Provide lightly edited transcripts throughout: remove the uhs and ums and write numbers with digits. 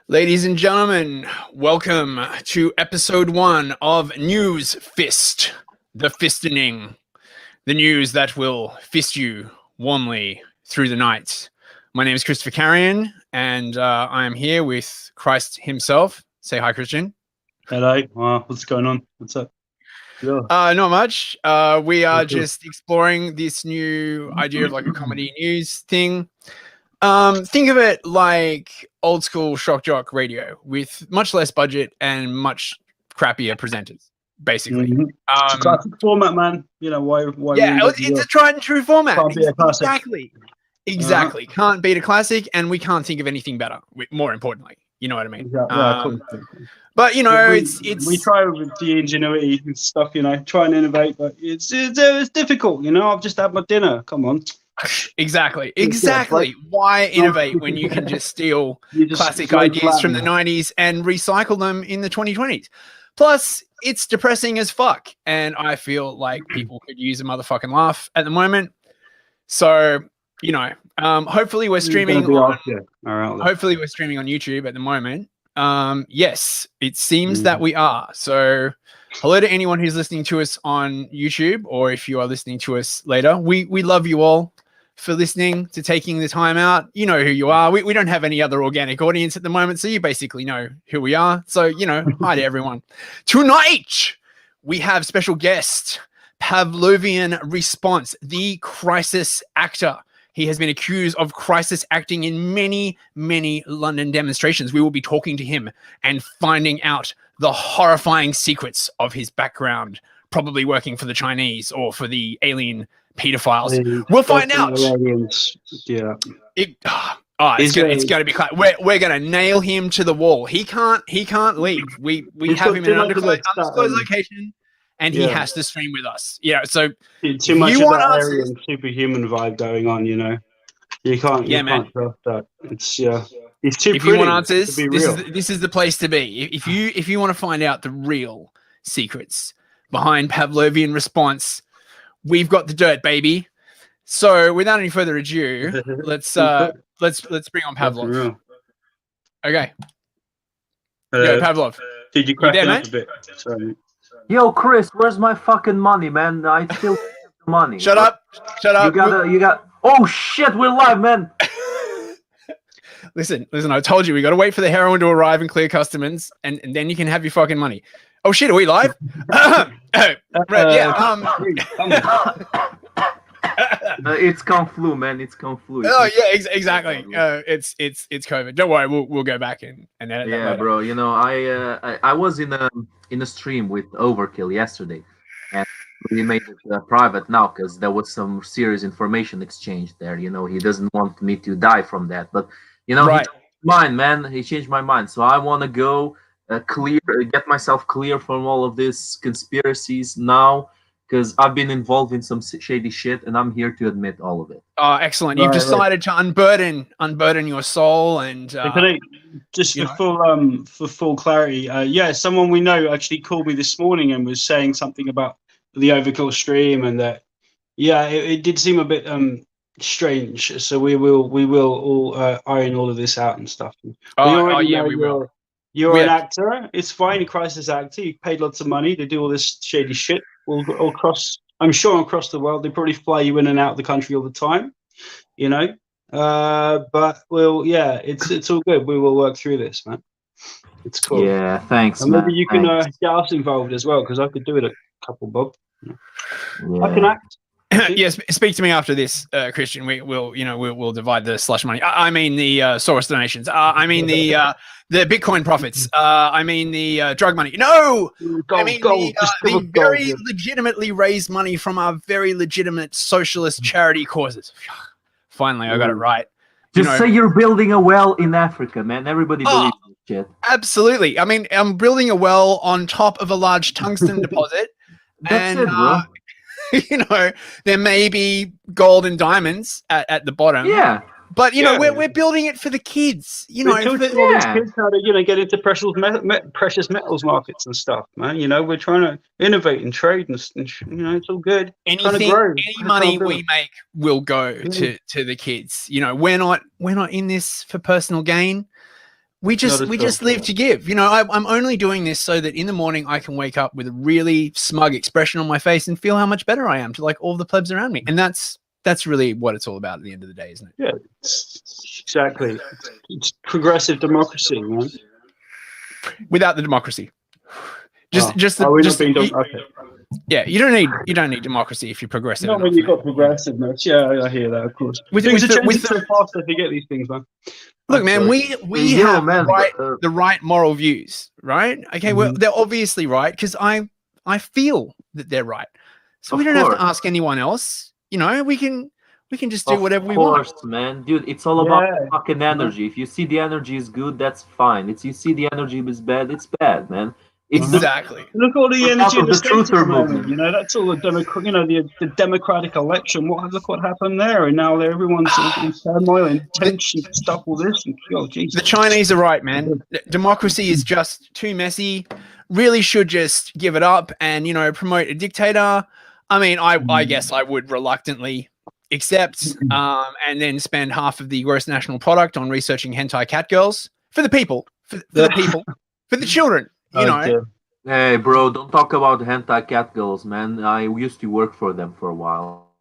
Ladies and gentlemen, welcome to episode 1 of News Fist, the Fistening, the news that will fist you warmly through the night. My name is Christopher Carrion, and I am here with Christ himself. Say hi, Christian. Hello. What's going on? What's up? Yeah. Not much. We are just exploring this new idea of like a comedy news thing. Think of it like old school shock jock radio with much less budget and much crappier presenters, basically. It's a classic format, man. You know why? Yeah, it's a tried and true format. Can't beat a classic. Exactly. Can't beat a classic, and we can't think of anything better. More importantly, you know what I mean? Cool. But you know, we try with the ingenuity and stuff. You know, try and innovate, but it's difficult. You know, I've just had my dinner. Come on. Exactly. Why innovate when you can just steal classic ideas from the 90s and recycle them in the 2020s? Plus, it's depressing as fuck, and I feel like people could use a motherfucking laugh at the moment. So, you know, hopefully we're streaming hopefully we're streaming on YouTube at the moment. Yes, it seems that we are. So hello to anyone who's listening to us on YouTube, or if you are listening to us later. We love you all for listening, to taking the time out. You know who you are. We don't have any other organic audience at the moment, so you basically know who we are. So, you know, hi to everyone. Tonight, we have special guest, Pavlovian Response, the crisis actor. He has been accused of crisis acting in many, many London demonstrations. We will be talking to him and finding out the horrifying secrets of his background, probably working for the Chinese or for the alien pedophiles. We'll find out. Yeah. It's going to be close. We're going to nail him to the wall. He can't leave. We have him in an undisclosed location, and he has to stream with us. Yeah. So too much of that alien superhuman vibe going on. You know, you can't trust that. It's He's too pretty. If you want answers, this is the place to be. If you want to find out the real secrets behind Pavlovian Response, we've got the dirt, baby. So without any further ado, let's bring on Pavlov. Okay. Yo, Pavlov. Did you crack up a bit? Sorry. Yo, Chris, where's my fucking money, man? I still the money. Shut up. You got. Oh shit, we're live, man. Listen, I told you we got to wait for the heroin to arrive and clear customs, and then you can have your fucking money. Oh shit, are we live? It's Kung Flu, man. It's Kung Flu. Oh yeah, exactly. It's COVID. Don't worry, we'll go back and edit that later. Bro. You know, I was in a stream with Overkill yesterday, and we made it private now because there was some serious information exchange there. You know, he doesn't want me to die from that, but you know, he changed my mind. So I want to go get myself clear from all of these conspiracies now, because I've been involved in some shady shit, and I'm here to admit all of it. Oh, excellent! You've decided to unburden your soul, and just for full clarity, someone we know actually called me this morning and was saying something about the Overkill stream, and that it did seem a bit strange. So we will all iron all of this out and stuff. We will. You're an actor. It's fine, a crisis actor. You paid lots of money to do all this shady shit all across. I'm sure across the world. They probably fly you in and out of the country all the time. You know, but it's all good. We will work through this, man. It's cool. Yeah, thanks. And maybe you can get us involved as well, because I could do it a couple, Bob. Yeah. I can act. Yes, speak to me after this, Christian. We'll divide the slush money. I mean the Soros donations. I mean the Bitcoin profits. I mean the drug money. No, I mean the very legitimately raised money from our very legitimate socialist charity causes. Finally, I got it right. Just say you're building a well in Africa, man. Everybody believes this shit. Absolutely. I mean, I'm building a well on top of a large tungsten deposit. That's it, bro. You know, there may be gold and diamonds at the bottom. Yeah, But you know, we're building it for the kids. You know, we're teaching all these kids how to get into precious metals markets and stuff, man. You know, we're trying to innovate and trade and you know, it's all good. Any money we make will go to the kids. You know, we're not in this for personal gain. We just live to give. You know, I'm only doing this so that in the morning I can wake up with a really smug expression on my face and feel how much better I am to like all the plebs around me. And that's really what it's all about at the end of the day, isn't it? Yeah, exactly. It's progressive democracy, man. Without the democracy, yeah, you don't need democracy if you're progressive. Not when you've got progressiveness. Yeah, I hear that, of course. Things are changing so fast, I forget these things, man. Look, man, we have the right moral views, right? Okay, well, they're obviously right because I feel that they're right. So we don't have to ask anyone else. You know, we can just do whatever we want. Of course, man, dude. It's all about fucking energy. If you see the energy is good, that's fine. If you see the energy is bad, it's bad, man. Exactly. Look at all the energy in the States at the moment. You know, that's all the the democratic election. Look what happened there, and now everyone's in turmoil and tension, stuff, all this. And the Chinese are right, man. Democracy is just too messy. Really should just give it up and promote a dictator. I mean, I guess I would reluctantly accept, and then spend half of the gross national product on researching hentai cat girls for the people, for the people, for the children. You know. Hey, bro, don't talk about hentai cat girls, man. I used to work for them for a while.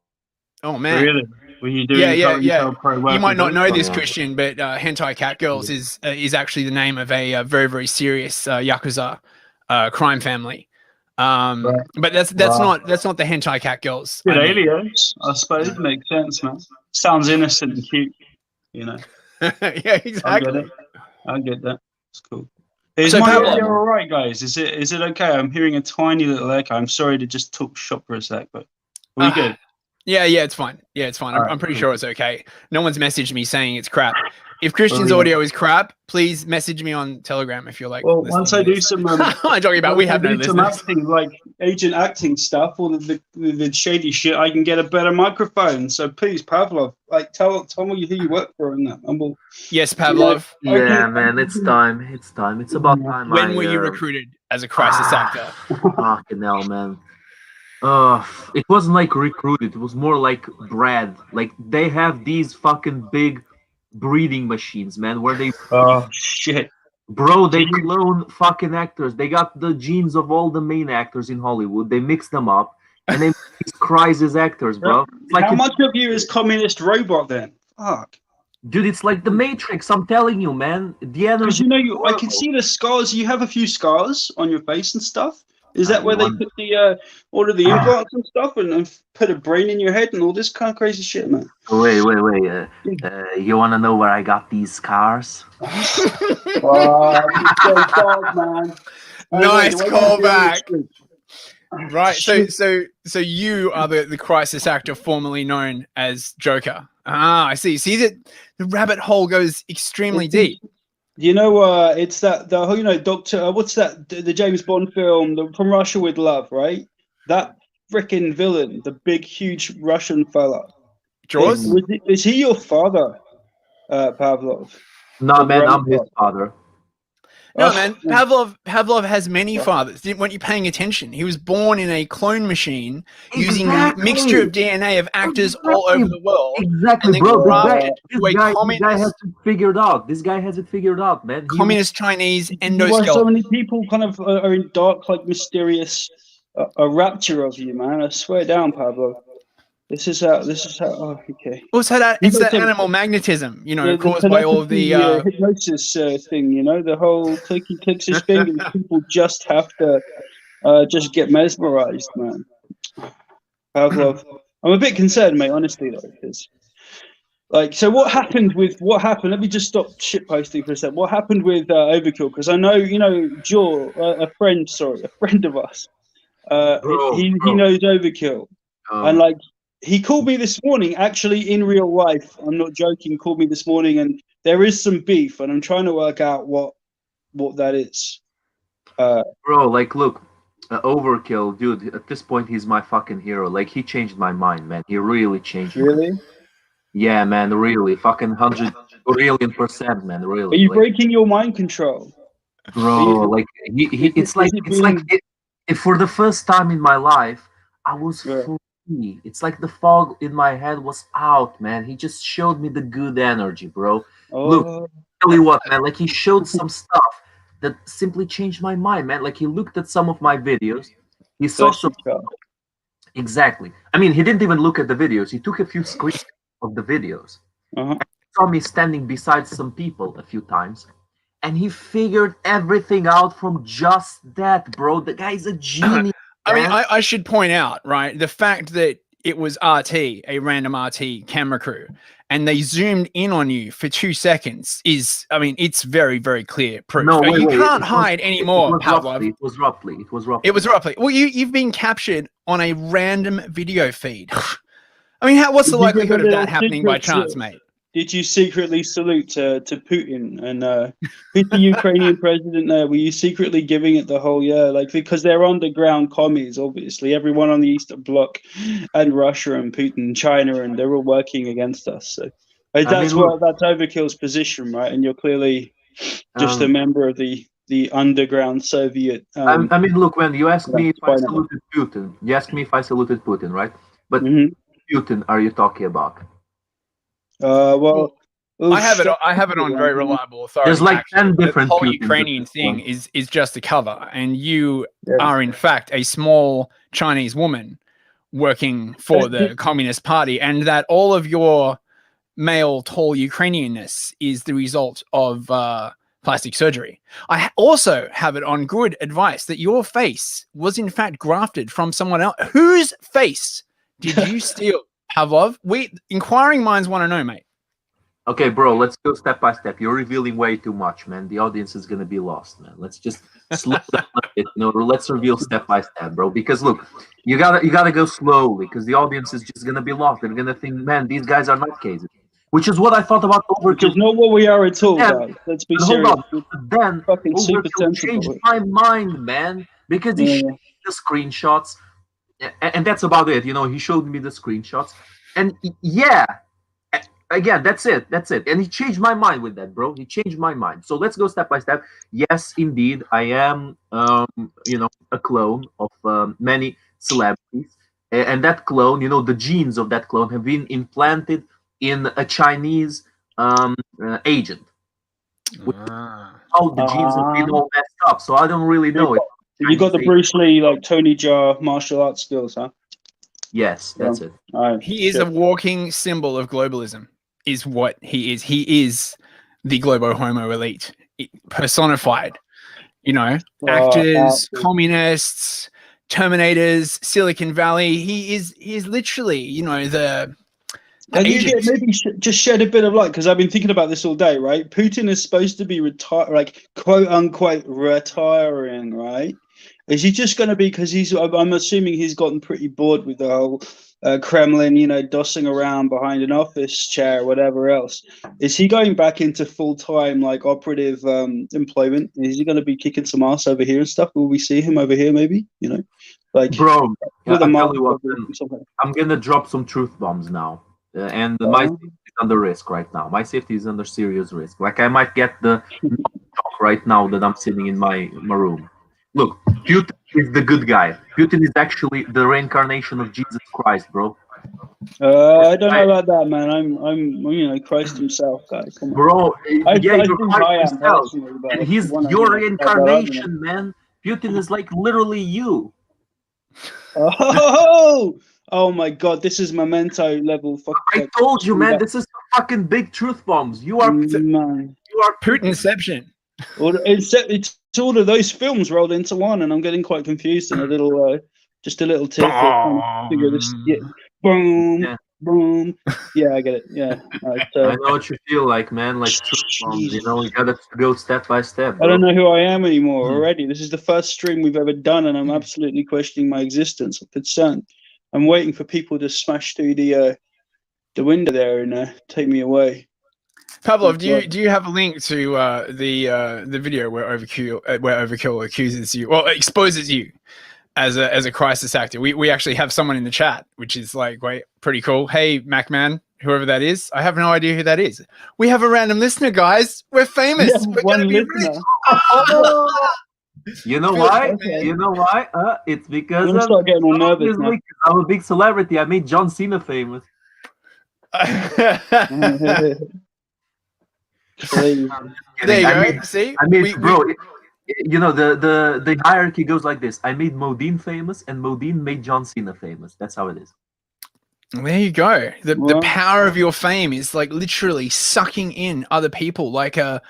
Oh man, really? Were you doing yeah. You might not know this, Christian, but hentai cat girls is actually the name of a very, very serious yakuza crime family. But that's not the hentai cat girls. Good aliens, I suppose. Makes sense, man. Sounds innocent and cute, you know. Yeah, exactly. I get that. It's cool. Is my audio all right, guys? Is it okay? I'm hearing a tiny little echo. I'm sorry to just talk shop for a sec, but are we good? Yeah, it's fine. Yeah, it's fine. I'm pretty sure it's okay. No one's messaged me saying it's crap. If Christian's audio is crap, please message me on Telegram if you're like. Well, once I do some, I'm talking about. We have no some acting, like agent acting stuff, or the shady shit. I can get a better microphone. So please, Pavlov, like tell me who you work for in that. And we'll. Yes, Pavlov. Yeah, man, it's time. It's time. It's about time. When were you recruited as a crisis actor? Fucking hell, man. It wasn't like recruited. It was more like bred. Like they have these fucking big breeding machines, man, where they shit, bro, they clone fucking actors. They got the genes of all the main actors in Hollywood. They mix them up and they make these crisis actors, bro. Like, how much of you is communist robot then? Fuck, dude, it's like the Matrix. I'm telling you, man. The energy. I can see the scars. You have a few scars on your face and stuff. Is that where they put the all of the implants and stuff, and put a brain in your head and all this kind of crazy shit, man? Wait. You want to know where I got these scars? Dog, man. Nice callback. Right. So you are the crisis actor formerly known as Joker. Ah, I see. See that the rabbit hole goes extremely deep. You know, it's that the whole, Doctor. What's that? The James Bond film, From Russia with Love, right? That freaking villain, the big, huge Russian fella. Jaws? Is he your father, Pavlov? No, man, I'm his father. No, man, Pavlov has many fathers. Weren't you paying attention? He was born in a clone machine using a mixture of DNA of actors all over the world. Exactly, bro. This guy has it figured out. This guy has it figured out, man. Communist Chinese endoskeleton. So many people kind of are in dark, like mysterious, a rapture of you, man. I swear down, Pavlov. This is how. Oh, okay. Well, so it's that animal magnetism, caused by all of the hypnosis thing. The whole clicky clicks thing, and people just have to just get mesmerized, man. Pavlov, I'm a bit concerned, mate. Honestly, though, because so what happened? Let me just stop shitposting for a second. What happened with Overkill? Because I know, Joe, a friend of us. He knows Overkill, and he called me this morning, actually in real life. I'm not joking. Called me this morning, and there is some beef, and I'm trying to work out what that is. Bro, look, Overkill, dude. At this point, he's my fucking hero. He changed my mind, man. He really changed. Really? Yeah, man, really, fucking 100 billion%, man, really. Are you Like, breaking your mind control? bro, like it's like Is it being? for the first time in my life, I was Yeah. free. It's like the fog in my head was out, man. He just showed me the good energy, bro. Look, Oh, tell you what, man. Like he showed some stuff that simply changed my mind, man. Like he looked at some of my videos, he saw bless some you, Charles. exactly. I mean, he didn't even look at the videos. He took a few screenshots of the videos. Uh-huh. Saw me standing beside some people a few times, and he figured everything out from just that, bro. The guy's a genius. I mean, Man. I should point out, right, the fact that it was RT, a random RT camera crew, and they zoomed in on you for 2 seconds is, I mean, it's very, very clear proof. No, wait, You wait. can't hide anymore, Pavlov. It was roughly. It was roughly. It was roughly. Well, you've been captured on a random video feed. I mean, what's the Did you give likelihood a of that little happening by secret chance, mate? Did you secretly salute to Putin and who's the Ukrainian president there? Were you secretly giving it the whole year? Like, because they're underground commies, obviously. Everyone on the Eastern Bloc and Russia and Putin, China, and they're all working against us. So that's look, that's Overkill's position, right? And you're clearly just a um, member of the underground Soviet. I mean, look, when you ask me if I spy network. saluted Putin, you ask me if I saluted Putin, right? But Mhm. Putin, are you talking about? Well, I have it on very reliable authority. There's like actually. 10 different The whole Putins Ukrainian at this thing point. is just a cover, and you Yeah. are in fact a small Chinese woman working for the Communist Party, and that all of your male tall Ukrainianness is the result of plastic surgery. I also have it on good advice that your face was in fact grafted from someone else. Whose face did you steal, Pavlov? Inquiring minds want to know, mate. Okay, bro, let's go step by step. You're revealing way too much, man. The audience is gonna be lost, man. Let's just slow down a bit, let's reveal step by step, bro. Because look, you gotta go slowly, because the audience is just gonna be lost. They're gonna think, man, these guys are not cases. Which is what I thought about Which is Overkill. not what we are at all, Yeah, guys. Let's be but hold serious. on. But then Fucking super Overkill changed sensible. my mind, man, because he showed me the screenshots, and that's about it. He showed me the screenshots, and yeah, again, that's it. And he changed my mind with that, bro. He changed my mind. So let's go step by step. Yes, indeed, I am, a clone of many celebrities, and that clone, the genes of that clone have been implanted in a Chinese agent. How the genes have been all messed up, so I don't really know. You got the Bruce Lee, like Tony Jaa martial arts skills, huh? Yes, that's it. He is a walking symbol of globalism, is what he is. He is the globo homo elite personified. Actors, communists, Terminators, Silicon Valley. He is literally, the Can you maybe just shed a bit of light? Because I've been thinking about this all day, right? Putin is supposed to be quote unquote retiring, right? Is he just going to be, because I'm assuming he's gotten pretty bored with the whole Kremlin, dossing around behind an office chair or whatever else. Is he going back into full-time, operative employment? Is he going to be kicking some ass over here and stuff? Will we see him over here maybe? Bro, with I'll a tell you what, I'm going to drop some truth bombs now. And my safety is under risk right now. My safety is under serious risk. Like, I might get the shock right now that I'm sitting in my room. Look, Putin is the good guy. Putin is actually the reincarnation of Jesus Christ, bro. I don't know about that, man. I'm Christ himself, guys. Come on. Bro, you're Christ himself. And he's your reincarnation, man. Putin is like literally you. Oh my God! This is memento level. I told you, man. This is fucking big truth bombs. You are man. You are Putinception. It's all of those films rolled into one, and I'm getting quite confused and just a little tick. Figure this. Yeah. Boom, boom. Yeah, I get it. Yeah. I know what you feel like, man. Like truth bombs. You gotta go step by step. Bro. I don't know who I am anymore already. This is the first stream we've ever done, and I'm absolutely questioning my existence. I'm concerned. I'm waiting for people to smash through the window there and take me away. Pavlov, do you have a link to the video where Overkill accuses you, well, exposes you as a crisis actor? We actually have someone in the chat, which is pretty cool. Hey, MacMan, whoever that is. I have no idea who that is. We have a random listener, guys. We're famous. Yeah, We're going to be rich. You know why? Okay. You know why? It's because I'm gonna start getting all nervous now. I'm a big celebrity. I made John Cena famous. Crazy. There you go. See, I made you know the hierarchy goes like this. I made Modine famous, and Modine made John Cena famous. That's how it is. There you go. The power of your fame is like literally sucking in other people like a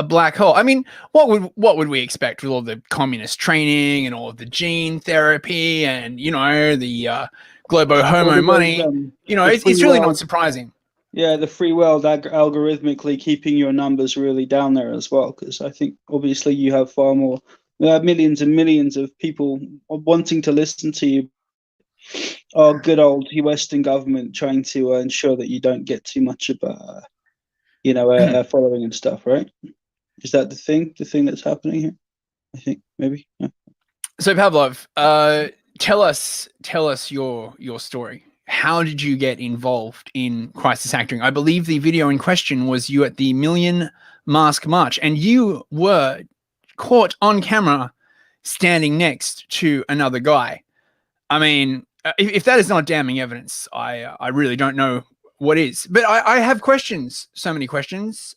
black hole. I mean, what would we expect with all the communist training and all of the gene therapy and the globo homo money? It's really not surprising. Yeah, the free world algorithmically keeping your numbers really down there as well, because I think obviously you have far more. There are millions and millions of people wanting to listen to you. Our good old Western government trying to ensure that you don't get too much of a following and stuff, right? Is that the thing that's happening here? I think maybe. Yeah. So Pavlov, tell us your story. How did you get involved in crisis acting? I believe the video in question was you at the Million Mask March, and you were caught on camera standing next to another guy. I mean, if that is not damning evidence, I really don't know what is. But I have questions, so many questions.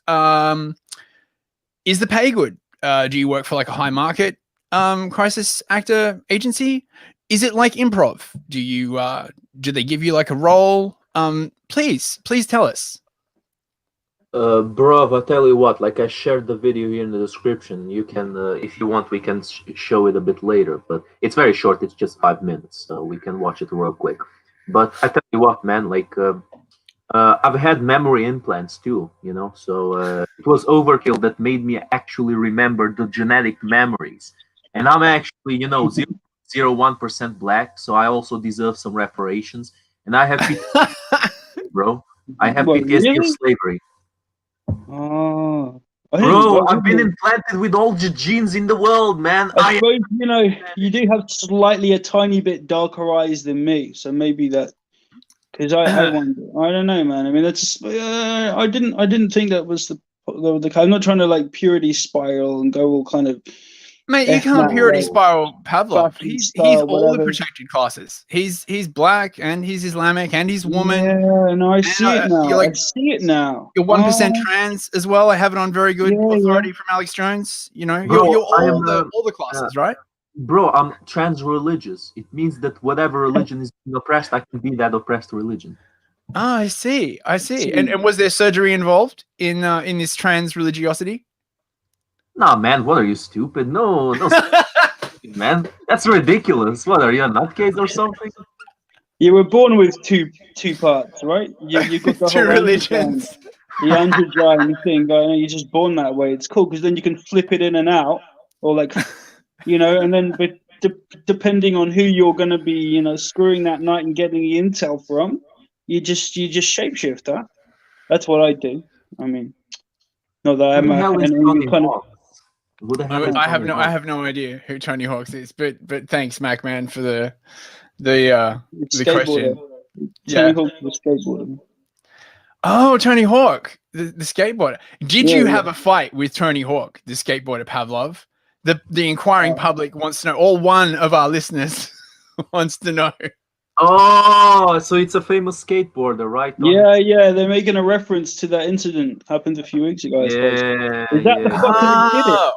Is the pay good? Do you work for like a high market crisis actor agency? Is it like improv? Do they give you like a role? Please tell us. Bro, I'll tell you what, like I shared the video here in the description. You can, if you want, we can show it a bit later, but it's very short. It's just 5 minutes, so we can watch it real quick. But I tell you what, man, like I've had memory implants too, so it was overkill that made me actually remember the genetic memories. And I'm actually, 0.01% black, so I also deserve some reparations. And I have PTSD, bro. I have PTSD of slavery. Oh, bro, I've been implanted with all the genes in the world, man. I suppose you do have slightly a tiny bit darker eyes than me, so maybe that. Because I wonder, I don't know, man. I mean, that's I didn't think that was the. I'm not trying to like purity spiral and go all kind of. Mate, you can't purity spiral Pavlov. He's all the protected classes. He's black and he's Islamic and he's woman. Yeah, no, I see it now. I see it now. You're 1% trans as well. I have it on very good authority from Alex Jones. Bro, you're all the classes, right? Bro, I'm trans-religious. It means that whatever religion is being oppressed, I can be that oppressed religion. Ah, I see. And was there surgery involved in this trans religiosity? Nah, man, what are you, stupid? No, man. That's ridiculous. What, are you a nutcase or something? You were born with two parts, right? You got the two religions. The androgyne thing. You're just born that way. It's cool because then you can flip it in and out, or like, and then depending on who you're going to be, screwing that night and getting the intel from, you just shapeshift, huh? That's what I do. I mean, not that I'm kind of. I have no idea who Tony Hawk's is, but thanks, MacMan, for the question. Tony Hawk, the skateboarder. Oh, Tony Hawk, the skateboarder. Did you have a fight with Tony Hawk, the skateboarder, Pavlov? The inquiring public wants to know. All one of our listeners wants to know. Oh, so it's a famous skateboarder, right? Yeah. They're making a reference to that incident happened a few weeks ago. I suppose. Is that the fucker who did it?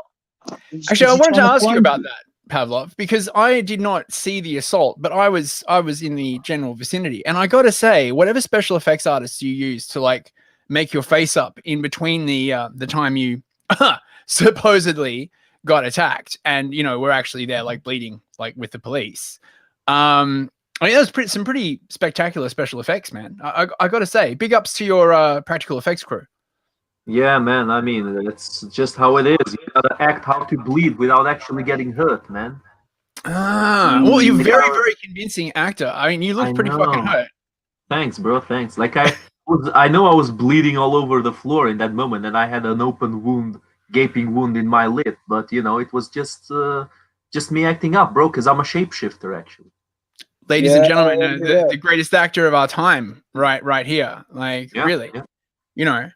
Actually, I wanted to ask you about that, Pavlov, because I did not see the assault, but I was in the general vicinity, and I got to say, whatever special effects artists you use to like make your face up in between the time you supposedly got attacked, and we're actually there like bleeding like with the police. I mean, that was some pretty spectacular special effects, man. I got to say, big ups to your practical effects crew. Yeah, man. I mean, it's just how it is. You gotta act how to bleed without actually getting hurt, man. Well, you're very, very convincing actor. I mean, you look pretty fucking hurt. Thanks, bro. Thanks. Like I know I was bleeding all over the floor in that moment, and I had an open wound, gaping wound in my lip. But it was just me acting up, bro. Because I'm a shapeshifter, actually. ladies and gentlemen, the greatest actor of our time, right here. Like, really, you know.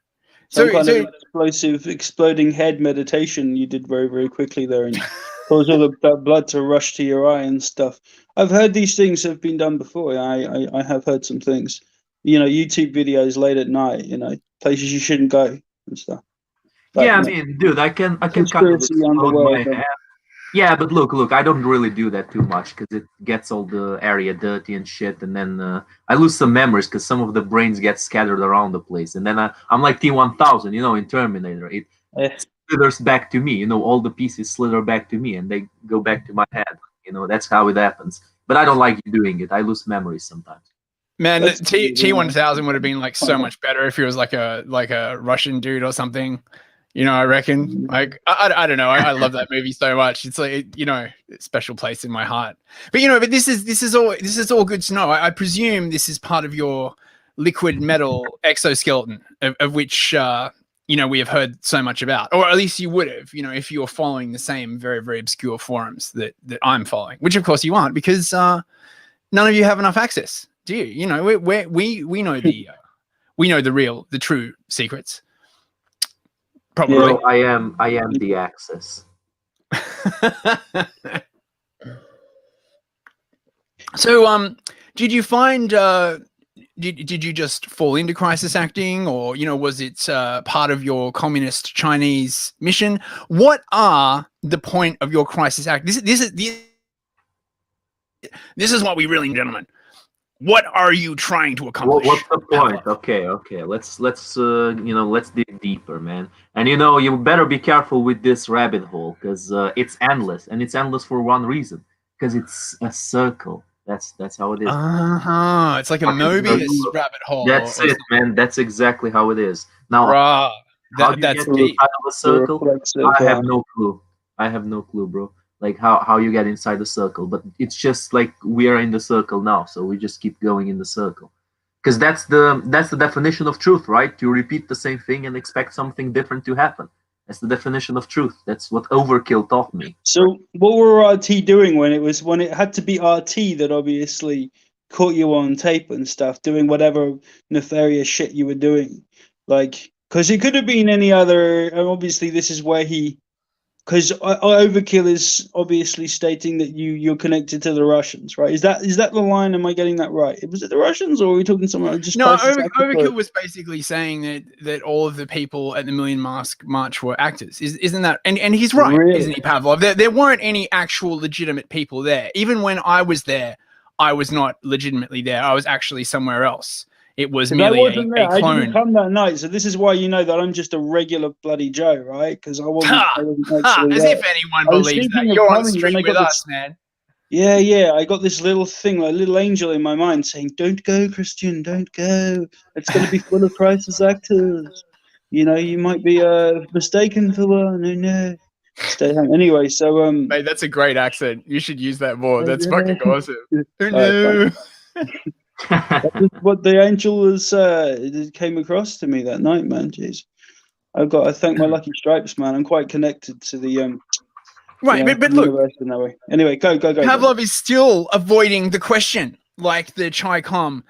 Some kind of explosive, exploding head meditation you did very, very quickly there, and cause all the blood to rush to your eye and stuff. I've heard these things have been done before. I have heard some things. You know, YouTube videos late at night. You know, places you shouldn't go and stuff. But, I mean, dude, I can kind of explode my head. Yeah, but look, I don't really do that too much because it gets all the area dirty and shit, and then I lose some memories because some of the brains get scattered around the place, and then I'm like T-1000, you know, in Terminator. It slithers back to me, you know, all the pieces slither back to me, and they go back to my head. You know, that's how it happens. But I don't like doing it. I lose memories sometimes. Man, T-1000 would have been like so much better if he was like a Russian dude or something. You know, I reckon. Like, I don't know. I love that movie so much. It's like, you know, special place in my heart. But you know, but this is all good to know. I presume this is part of your liquid metal exoskeleton, of which you know, we have heard so much about, or at least you would have, you know, if you were following the same very, very obscure forums that I'm following, which of course you aren't, because none of you have enough access. Do you? You know, we know the true secrets. Probably. Bro, I am the access. So, did you find? Did you just fall into crisis acting, or you know, was it part of your communist Chinese mission? What are the point of your crisis act? This is what we really, gentlemen. What are you trying to accomplish? What's the point? Okay. Let's you know, let's dig deeper, man. And you know, you better be careful with this rabbit hole because it's endless, and it's endless for one reason, because it's a circle. That's how it is. It's like a Mobius rabbit hole. That's it, man. That's exactly how it is. Now, how you get inside of a circle? I have no clue. I have no clue, bro. Like how you get inside the circle, but it's just like we are in the circle now, so we just keep going in the circle, because that's the definition of truth, right? You repeat the same thing and expect something different to happen. That's the definition of truth. That's what Overkill taught me. So what were RT doing when it had to be RT that obviously caught you on tape and stuff, doing whatever nefarious shit you were doing? Like, because it could have been any other, and obviously this is where because Overkill is obviously stating that you're connected to the Russians, right? Is that the line? Am I getting that right? Was it the Russians, or are we talking somewhere just? No, Overkill was basically saying that all of the people at the Million Mask March were actors. Isn't that? And he's right, really? Isn't he, Pavlov? There weren't any actual legitimate people there. Even when I was there, I was not legitimately there. I was actually somewhere else. It was merely a clone. I didn't come that night, so this is why you know that I'm just a regular bloody Joe, right? Because I wasn't actually as there. If anyone believes that. You're on the street with us, man. Yeah. I got this little thing, like a little angel in my mind saying, "Don't go, Christian, don't go. It's going to be full of crisis actors. You know, you might be mistaken for one. No. Stay home." Anyway, so mate, that's a great accent. You should use that more. That's fucking awesome. No. That was what the angel was came across to me that night, man. Jeez, I've got to thank my lucky stripes, man. I'm quite connected to the right, but look. In that way. Anyway, go. Pavlov is still avoiding the question, like the Chi-Com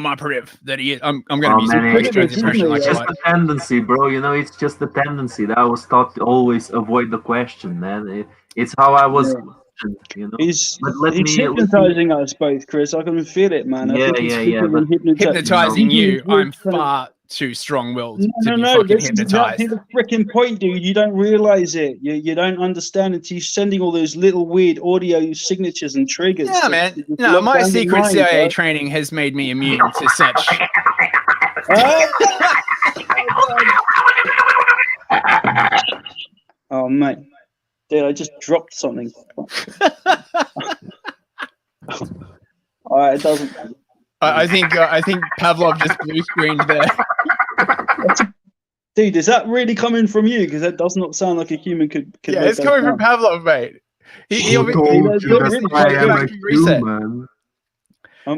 operative that he is. I'm going to use a strange impression like that. It's just a tendency, bro. You know, it's just a tendency that I was taught to always avoid the question, man. It's how I was. Yeah. You know? He's hypnotizing us both, Chris. I can feel it, man. Yeah. Hypnotizing you. I'm far too strong-willed to be fucking this hypnotized. Is exactly the freaking point, dude. You don't realize it. You don't understand until you're sending all those little weird audio signatures and triggers. Yeah, man. No, my secret CIA training has made me immune to such. Oh, mate. Dude, I just dropped something. All right, it doesn't. I think Pavlov just blue screened there. Dude, is that really coming from you? Because that does not sound like a human could yeah, it's coming from Pavlov, mate. He'll be reset.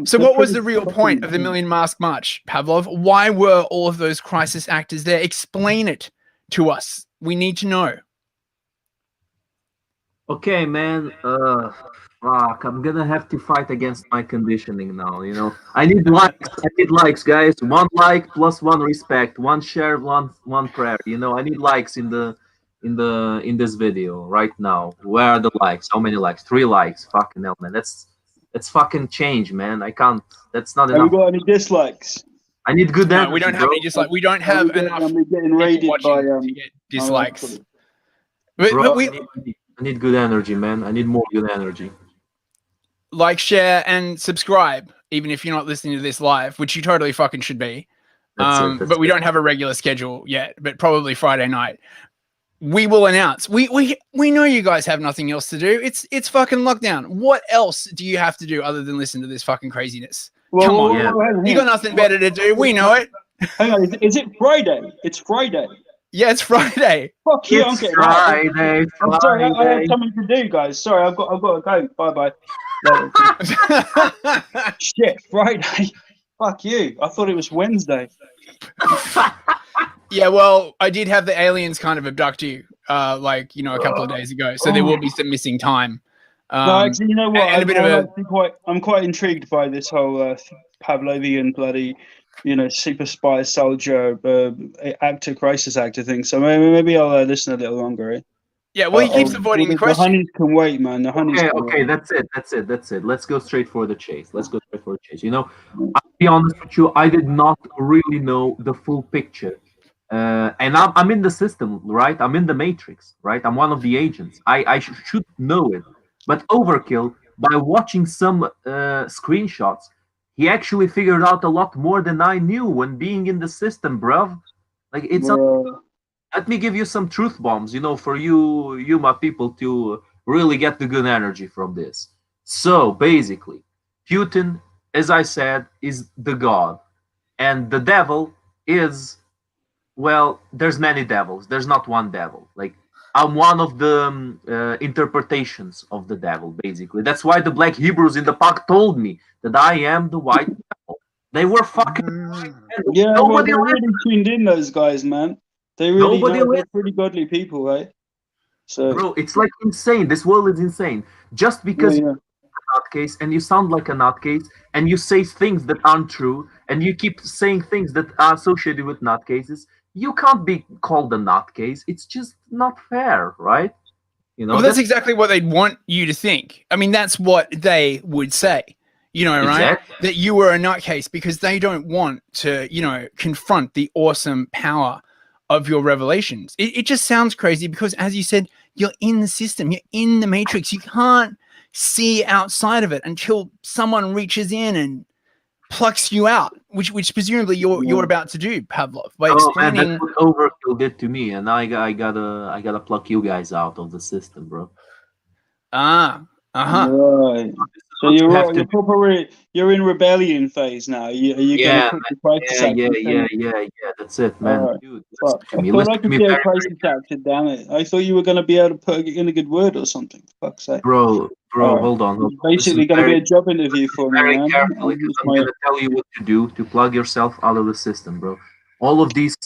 So what was the real point of the Million Mask March, Pavlov? Why were all of those crisis actors there? Explain it to us. We need to know. Okay, man. Fuck. I'm gonna have to fight against my conditioning now. You know, I need likes. I need likes, guys. One like plus one respect, one share, one prayer. You know, I need likes in this video right now. Where are the likes? How many likes? 3 likes. Fucking hell, man. That's fucking change, man. I can't. That's not Have you enough. got any dislikes? I need good No, energy, we don't have bro. any dislikes. We don't have enough I'm getting people raided watching by to get oh, dislikes. Bro, But we I need good energy, man. I need more good energy. like, share, and subscribe, even if you're not listening to this live, which you totally fucking should be. But we don't have a regular schedule yet, but probably Friday night. We will announce. We know you guys have nothing else to do. It's fucking lockdown. What else do you have to do other than listen to this fucking craziness? Come on. Yeah. You got nothing better to do. We know it. Hang on, is it Friday? It's Friday. Yeah, it's Friday. Fuck you, I'm It's getting Friday, out. I'm sorry, I have Friday. something to do, guys. Sorry, I've got to go. Bye. Shit, Friday. Fuck you. I thought it was Wednesday. Yeah, well, I did have the aliens kind of abduct you, a couple of days ago. So there will be some missing time. No, actually, you know what? and a bit of I'm quite intrigued by this whole Pavlovian bloody, super spy soldier actor, crisis actor thing. So maybe I'll listen a little longer. Eh? Yeah, well, he keeps avoiding the question. The honeys can wait, man. The honeys. Okay, that's it. Let's go straight for the chase. You know, I'll be honest with you. I did not really know the full picture, and I'm in the system, right? I'm in the matrix, right? I'm one of the agents. I should know it, but Overkill, by watching some screenshots, he actually figured out a lot more than I knew when being in the system, bruv. Like it's. Let me give you some truth bombs, for you my people, to really get the good energy from this. So basically, Putin, as I said, is the god, and the devil is, well, there's many devils. There's not one devil. Like, I'm one of the interpretations of the devil, basically. That's why the black Hebrews in the pack told me that I am the white devil. They were fucking. Yeah, nobody really tuned in, those guys, man. They're pretty godly people, right? So, bro, it's like insane. This world is insane. Just because you're a nutcase and you sound like a nutcase and you say things that aren't true and you keep saying things that are associated with nutcases, you can't be called a nutcase. It's just not fair, right? Well, that's exactly what they'd want you to think. I mean, that's what they would say, right? Exactly. That you were a nutcase, because they don't want to, confront the awesome power of your revelations. It just sounds crazy because, as you said, you're in the system, you're in the matrix. You can't see outside of it until someone reaches in and plucks you out, which presumably you're about to do, Pavlov, by explaining. Man, that's what Overkill did to me, and I gotta pluck you guys out of the system, bro. Right. So you're in rebellion phase now. Yeah. That's it, man. Right. Dude, I thought I could be a crisis actor. Damn it! I thought you were going to be able to put in a good word or something. For fuck's sake. Bro, hold on. It's basically going to be a job interview for me, man. Carefully, I'm going to tell you what to do to plug yourself out of the system, bro. All of these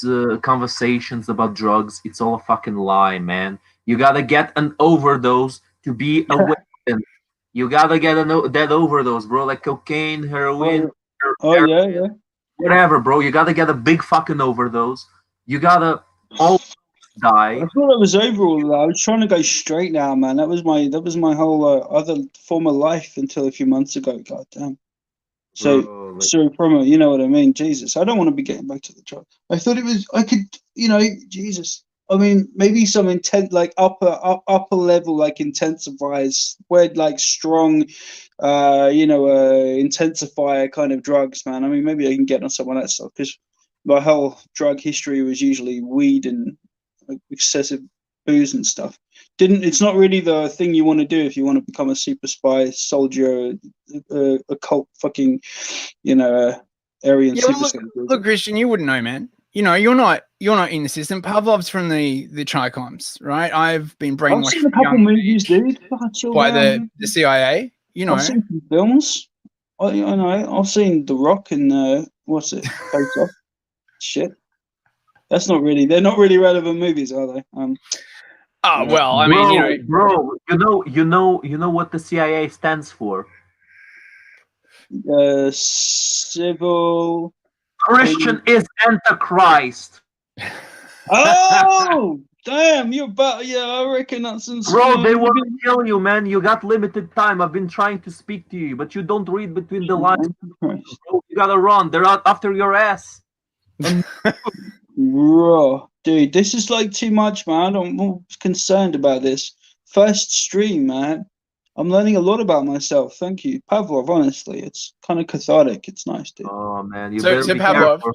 conversations about drugs, it's all a fucking lie, man. You gotta get an overdose to be a weapon. You gotta get that overdose, bro, like cocaine, heroin, whatever, bro. You gotta get a big fucking overdose. You gotta all die. I thought it was over all that. I was trying to go straight now, man. That was my whole other former life until a few months ago. God damn. So from you know what I mean? Jesus, I don't want to be getting back to the drug. I thought I could, Jesus. I mean, maybe some intent, like upper level, like intensifiers, where like strong, intensifier kind of drugs, man. I mean, maybe I can get on some of that stuff, because my whole drug history was usually weed and excessive booze and stuff. It's not really the thing you want to do if you want to become a super spy soldier, occult fucking, Aryan super soldier. Look, Christian, you wouldn't know, man. You're not in the system. Pavlov's from the Tricoms, right? I've been brainwashed. I've seen a couple movies, dude. By the CIA. I've seen some films. I know. I've seen The Rock and what's it? Face Off. Shit. They're not really relevant movies, are they? Oh well, I mean, bro, you know what the CIA stands for? Civil. Christian is Antichrist. Oh, damn! You're about. Yeah, I reckon that's some. Bro, they want to kill you, man. You got limited time. I've been trying to speak to you, but you don't read between the lines. Bro, you gotta run. They're out after your ass. Bro, dude, this is like too much, man. I'm more concerned about this. First stream, man. I'm learning a lot about myself. Thank you, Pavlov. Honestly, it's kind of cathartic. It's nice, dude. Oh man, you so better be Pavlov, careful.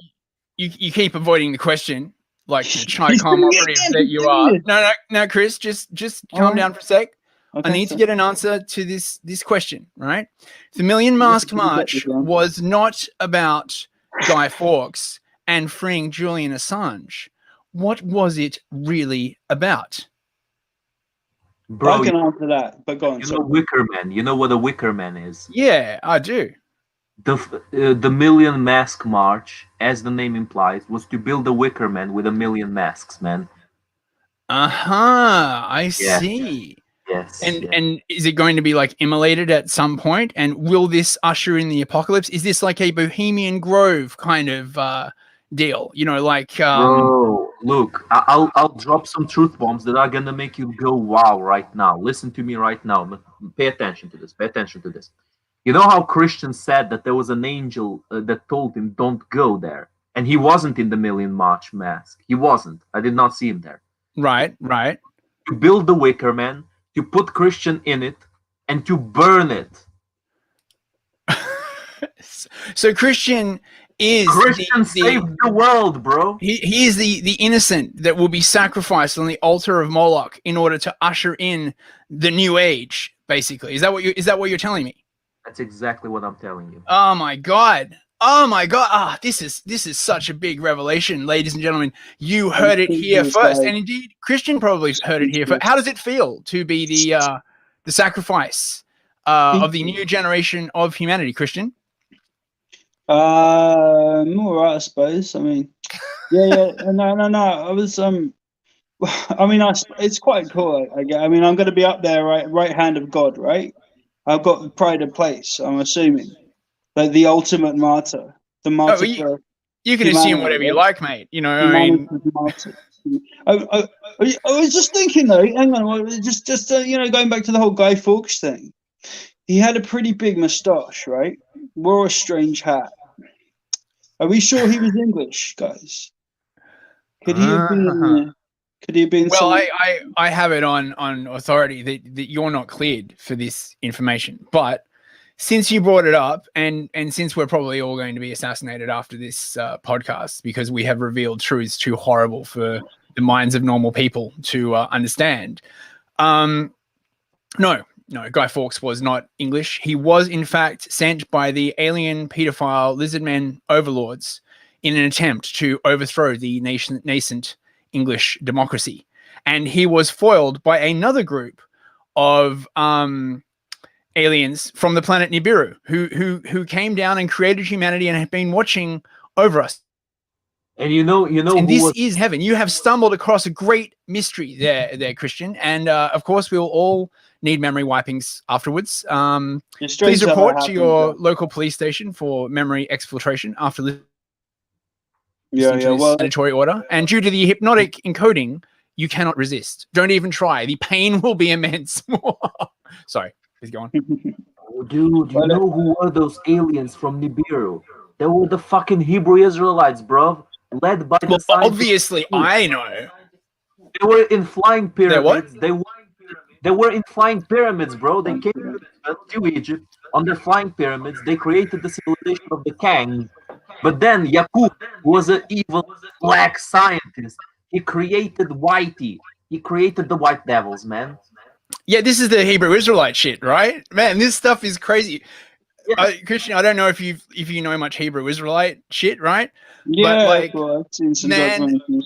you keep avoiding the question like the Chi-Com operative that you are. No, Chris, just calm down for a sec. Okay, I need to get an answer to this question, right? The Million Mask March was not about Guy Fawkes and freeing Julian Assange. What was it really about? Bro, I can answer that, but go on. You know Wicker Man. You know what a Wicker Man is? Yeah, I do. The Million Mask March, as the name implies, was to build a Wicker Man with a million masks, man. I see. Yes. And is it going to be like immolated at some point? And will this usher in the apocalypse? Is this like a Bohemian Grove kind of deal? You know, like Bro, look, I'll drop some truth bombs that are gonna make you go wow right now. Listen to me right now. Pay attention to this. Pay attention to this. You know how Christian said that there was an angel that told him don't go there, and he wasn't in the Million March mask. He wasn't. I did not see him there. Right. To build the Wicker Man, to put Christian in it, and to burn it. So Christian saved the world, bro. He is the innocent that will be sacrificed on the altar of Moloch in order to usher in the new age. Basically, is that what you're telling me? That's exactly what I'm telling you. Oh my god! Ah, this is such a big revelation, ladies and gentlemen. You heard it here first, and indeed, Christian probably heard it here first. How does it feel to be the sacrifice of the new generation of humanity, Christian? All right, I suppose. I mean, yeah. No. I was I mean, it's quite cool. I mean, I'm going to be up there, right hand of God, right? I've got pride of place. I'm assuming, like the ultimate martyr, the martyr. You can assume whatever you like, mate. You know, I mean. I was just thinking though. Hang on, just going back to the whole Guy Fawkes thing. He had a pretty big moustache, right? Wore a strange hat. Are we sure he was English, guys? Could he have been? Could he have been? Well, I have it on authority that you're not cleared for this information. But since you brought it up, and since we're probably all going to be assassinated after this podcast because we have revealed truths too horrible for the minds of normal people to understand, no, Guy Fawkes was not English. He was, in fact, sent by the alien pedophile lizardmen overlords in an attempt to overthrow the nascent English democracy. And he was foiled by another group of aliens from the planet Nibiru who came down and created humanity and have been watching over us. And you know, and this is heaven. You have stumbled across a great mystery there, Christian. And of course, we will all need memory wipings afterwards. Please report to your local police station for memory exfiltration after listening to this mandatory order. And due to the hypnotic encoding, you cannot resist. Don't even try. The pain will be immense. Sorry, please go on. Oh, dude, you know who were those aliens from Nibiru? They were the fucking Hebrew Israelites, bro. Led by the obviously, I know. They were in flying pyramids. They were in flying pyramids, bro. They came to Egypt on their flying pyramids. They created the civilization of the Kangs. But then Yakub was an evil black scientist. He created Whitey. He created the White Devils, man. Yeah, this is the Hebrew Israelite shit, right? Man, this stuff is crazy. Yeah. Christian, I don't know if you know much Hebrew Israelite shit, right? Yeah, but I've seen some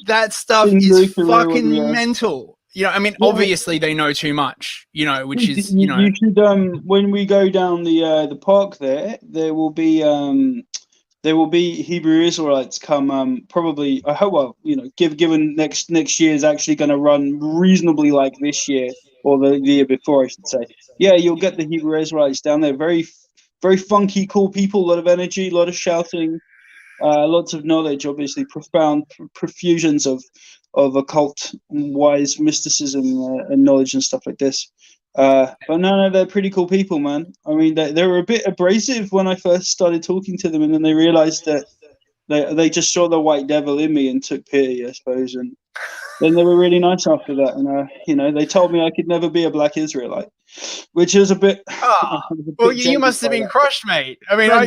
that stuff is fucking mental. You know, I mean, obviously they know too much. You know, which is you should when we go down the park there will be there will be Hebrew Israelites come probably. I hope. Well, given next year is actually going to run reasonably like this year or the year before, I should say. Yeah, you'll get the Hebrew Israelites down there. Very, very funky, cool people. A lot of energy, a lot of shouting. Lots of knowledge, obviously, profound profusions of occult, wise mysticism and knowledge and stuff like this. But no, they're pretty cool people, man. I mean, they were a bit abrasive when I first started talking to them, and then they realized that they just saw the white devil in me and took pity, I suppose. And then they were really nice after that. And, they told me I could never be a black Israelite, which is a bit. Well, you must have been crushed, mate. I mean, I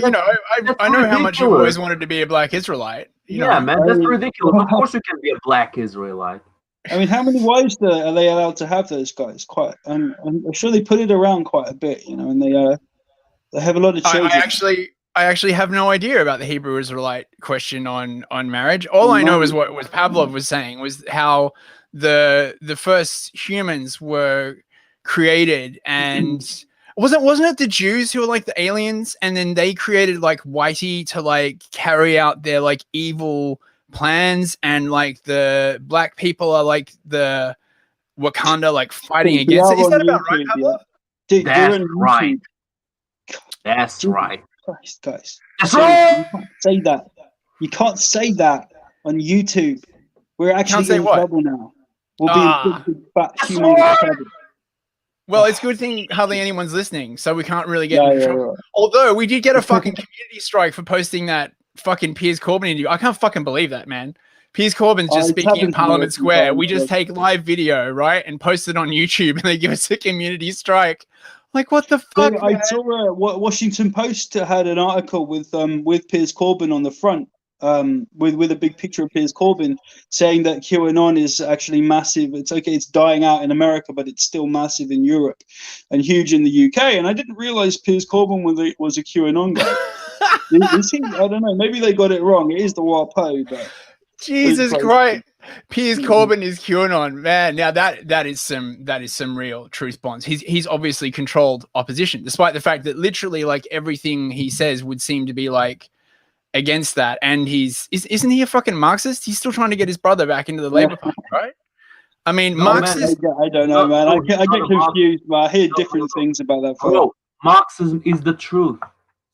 know how much you always wanted to be a black Israelite. Man, that's ridiculous. Of course you can be a black Israelite. I mean, how many wives are they allowed to have? Those guys, quite. I'm sure they put it around quite a bit, and they have a lot of children. I actually have no idea about the Hebrew Israelite question on marriage. All I know is what Pavlov was saying was how the first humans were created, and wasn't it the Jews who were like the aliens, and then they created like Whitey to like carry out their like evil plans, and like the black people are like the Wakanda like fighting against it. Is that about right, Pavlov? Yeah. That's right. That's right. Christ, guys. That's right. You can't say that. You can't say that on YouTube. We're actually in trouble now. We'll be a big fat human trouble. Well, it's a good thing hardly anyone's listening, so we can't really get in trouble. Right. Although we did get a fucking community strike for posting that fucking Piers Corbyn interview. I can't fucking believe that, man. Piers Corbyn's just speaking in Parliament Square. We just take live video, right, and post it on YouTube, and they give us a community strike. Like, what the fuck? I saw Washington Post had an article with Piers Corbyn on the front, with a big picture of Piers Corbyn, saying that QAnon is actually massive. It's okay, it's dying out in America, but it's still massive in Europe and huge in the UK. And I didn't realize Piers Corbyn was a QAnon guy. Is he? I don't know. Maybe they got it wrong. It is the WAPO, but Jesus Christ. Piers Corbyn is QAnon, man. Now that is some real truth bombs. He's obviously controlled opposition, despite the fact that literally like everything he says would seem to be like against that. And isn't he a fucking Marxist? He's still trying to get his brother back into the Labour Party, right? I mean, Marxist. I don't know, man. I get confused. But I hear different things about that. Bro, Marxism is the truth.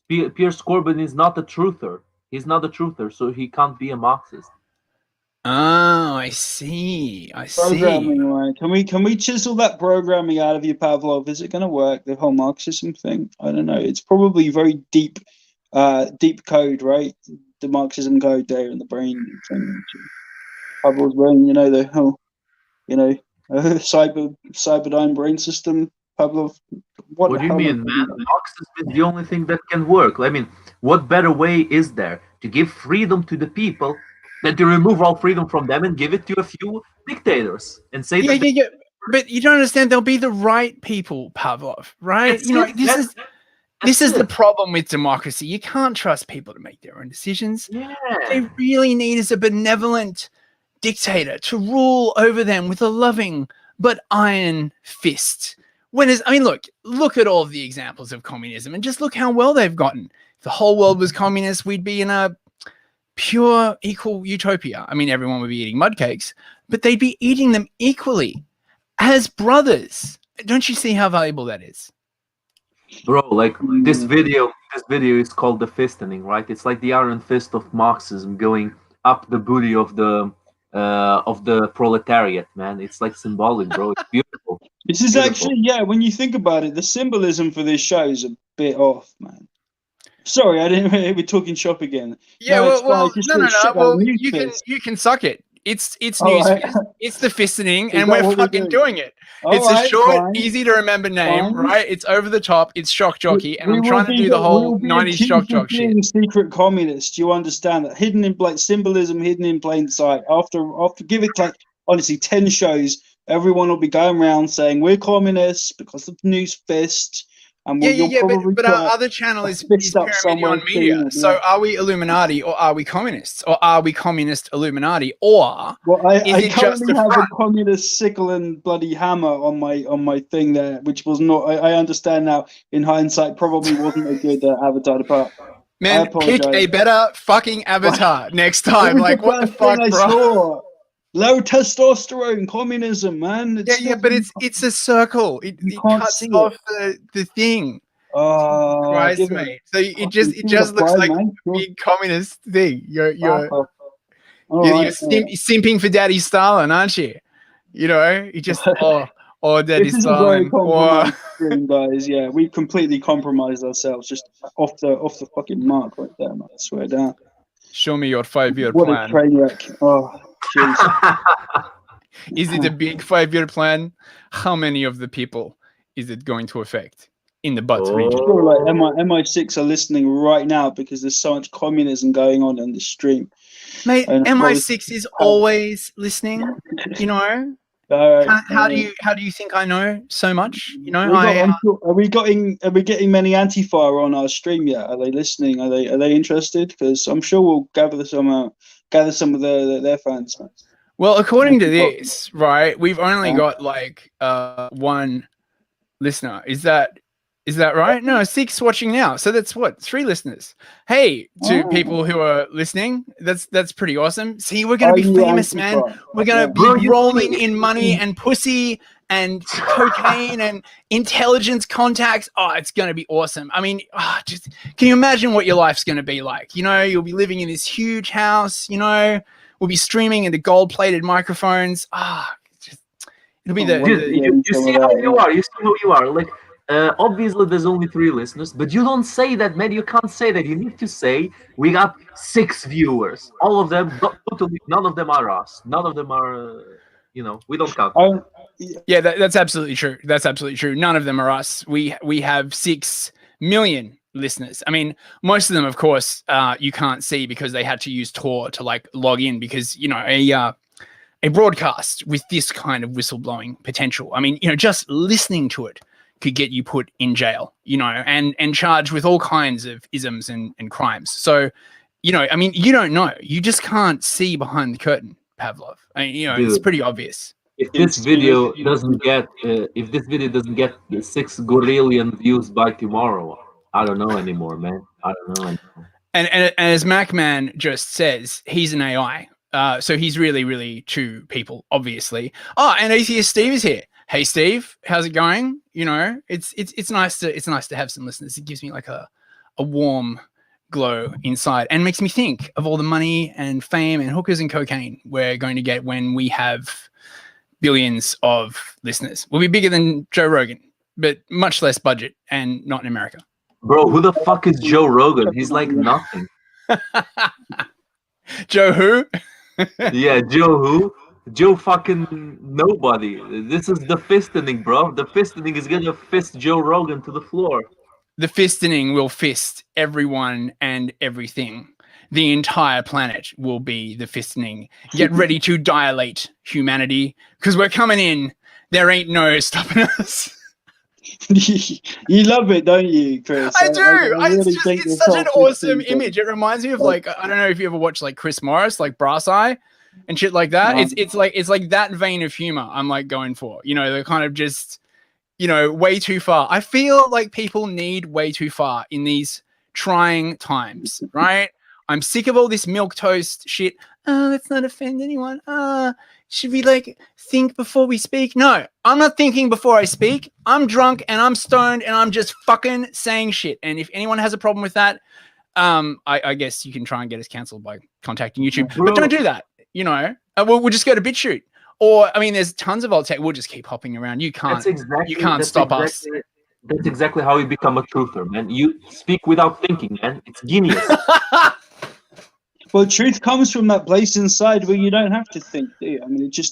Piers Corbyn is not a truther. He's not a truther, so he can't be a Marxist. Oh, I see. Programming, right? Can we chisel that programming out of you, Pavlov? Is it going to work? The whole Marxism thing? I don't know. It's probably very deep code, right? The Marxism code there in the brain. Pavlov's brain, the whole, cyberdyne brain system. Pavlov. What do you mean, man? Marxism is the only thing that can work. I mean, what better way is there to give freedom to the people than to remove all freedom from them and give it to a few dictators and say yeah. But you don't understand. They'll be the right people, Pavlov, right? This is the problem with democracy. You can't trust people to make their own decisions. Yeah. What they really need is a benevolent dictator to rule over them with a loving but iron fist. Look at all of the examples of communism and just look how well they've gotten. If the whole world was communist, we'd be in a pure equal utopia. I mean, everyone would be eating mud cakes, but they'd be eating them equally as brothers. Don't you see how valuable that is? Bro, like this video is called the Fistening, right? It's like the iron fist of Marxism going up the booty of the proletariat, man. It's like symbolic, bro. It's beautiful. This is actually, when you think about it, the symbolism for this show is a bit off, man. Sorry, I didn't. We're talking shop again. Yeah, no. Well, you can suck it. It's news. Right. It's the Fistening, and we're fucking doing it. It's a short, easy to remember name, right? It's over the top. It's shock jockey, and I'm trying to do the whole 90s shock jock shit. Secret communists. Do you understand that? Hidden in plain symbolism, hidden in plain sight. After give it like honestly 10 shows, everyone will be going around saying we're communists because of the news fist. And but our other channel is Pyramid Media. So are we Illuminati or are we communists? Or are we communist Illuminati? Or I currently have a communist sickle and bloody hammer on my thing there, which was not. I understand now in hindsight probably wasn't a good avatar to put. Man, pick a better fucking avatar next time. Like, what the fuck, bro? Low testosterone communism, man. But it's a circle. It cuts off the thing. Christ, mate. So it just looks like a big communist thing. You're simping for Daddy Stalin, aren't you? You know, you just Daddy this Stalin. This is a very compromised stream, guys. Yeah, we completely compromised ourselves just off the fucking mark right there, man. I swear down. Show me your 5-year plan. What a train wreck. Oh, jeez. Is it a big 5-year plan? How many of the people is it going to affect in the butt region? Sure, like MI6 are listening right now because there's so much communism going on in the stream. Mate, MI6 is always listening. You know. How do you think I know so much? You know, are we getting many Antifa on our stream yet? Are they listening? Are they interested? Because I'm sure we'll gather some of their fans. Well, according to this, right, we've only got like one listener. Is that right? No, 6 watching now. So that's what, 3 listeners. Hey, to people who are listening, that's pretty awesome. See, we're gonna be famous, man. We're gonna be rolling in money and pussy and cocaine and intelligence contacts. Oh, it's gonna be awesome. I mean, just can you imagine what your life's gonna be like? You know, you'll be living in this huge house. You know, we'll be streaming into gold-plated microphones. It'll be you see how you are. You see who you are. Like. Obviously, there's only 3 listeners, but you don't say that, man. You can't say that. You need to say we got 6 viewers. All of them, totally, none of them are us. None of them are, we don't count. Yeah, that's absolutely true. That's absolutely true. None of them are us. We have 6 million listeners. I mean, most of them, of course, you can't see because they had to use Tor to like log in because a broadcast with this kind of whistleblowing potential. I mean, just listening to it could get you put in jail, and charged with all kinds of isms and crimes. So, I mean, you don't know. You just can't see behind the curtain, Pavlov. I mean, Dude, it's pretty obvious. If this video doesn't get 6 gorillion views by tomorrow, I don't know anymore, man. I don't know anymore. And as MacMan just says, he's an AI. So he's really, really 2 people, obviously. Oh, and Atheist Steve is here. Hey Steve, how's it going? It's nice to have some listeners. It gives me like a warm glow inside and makes me think of all the money and fame and hookers and cocaine we're going to get when we have billions of listeners. We'll be bigger than Joe Rogan, but much less budget and not in America. Bro, who the fuck is Joe Rogan? He's like nothing. Joe who? Yeah, Joe who? Joe fucking nobody. This is the Fistening, bro. The Fistening is gonna fist Joe Rogan to the floor. The Fistening will fist everyone and everything. The entire planet will be the Fistening. Get ready to dilate humanity, because we're coming in. There ain't no stopping us. You love it, don't you, Chris? I do. It's such an awesome image. It reminds me of like, I don't know if you ever watched like Chris Morris, like Brass Eye and shit like that. It's like that vein of humor I'm like going for. They're kind of just, way too far. I feel like people need way too far in these trying times, right? I'm sick of all this milquetoast shit. Let's not offend anyone. Should we like think before we speak? No, I'm not thinking before I speak. I'm drunk and I'm stoned and I'm just fucking saying shit. And if anyone has a problem with that, I guess you can try and get us cancelled by contacting YouTube. But don't do that. We'll just go to BitChute. Or, I mean, there's tons of old tech. We'll just keep hopping around. You can't stop us. That's exactly how you become a truther, man. You speak without thinking, man. It's genius. Well, truth comes from that place inside where you don't have to think, do you? I mean, you just